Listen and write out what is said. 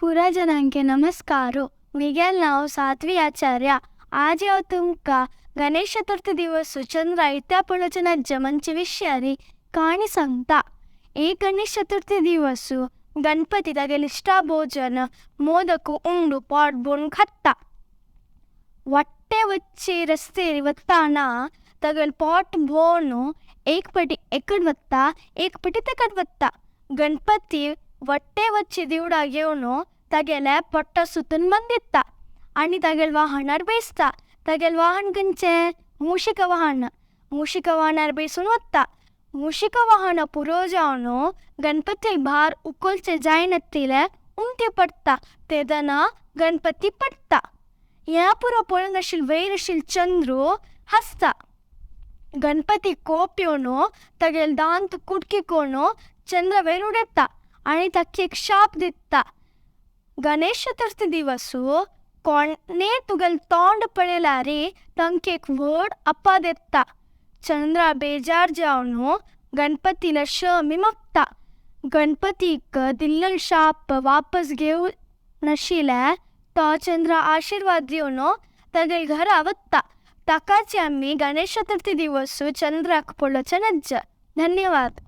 पुरा जनांके नमस्कारो. मिगेल नाव सातवी आचार्य. आज हांव तुमकां गणेश चतुर्थी दिवस चंद्र इत्या पळोवच्या मंचे विशयारी काणी सांगता. एक गणेश चतुर्थी दिवस गणपती तागेले इष्टा भोजन मोदक उंड पोट भरून खाता. वट्टे वच्ची रस्ते वत्ताना तागेल पोट भोवन एक पटी एकड वत्ता एक पटी तकड वत्ता. गणपती वट्टे वच्ची दिवडा घेवन तागेले पोट्टा सुतून बंदिता आनी तागेल वाहनार बेसता. तागेल वाहन खंयचे मुशिक वाहन. मुशिक वाहनार बेसून वत्ता. मुशिक वाहन पुरो जावन गणपतीक भार उखलचे जायनासले उमटी पडटा. तेदना गणपती पडटा. ह्या पुरो पळोवन वयर चंद्र हसता. गणपती कोप येवन तागेल दांत कुडकिकोन चंद्र वयर उडयता आनी ताका एक शाप दिता. गणेश चतुर्थी दिवस कोणे तुगेल तोंड पळयल्यार तांकां एक व्हड आपद येता. चंद्र बेजार जावन गणपतीला क्षमी मागता. गणपतीक दिल्लो शाप वापस घेवं नाशिल्ले तो चंद्र आशीर्वाद दिवन तागेल घरा वत्ता. ताकाच आमी गणेश चतुर्थी दिवस चंद्राक पळोवचे नज. धन्यवाद.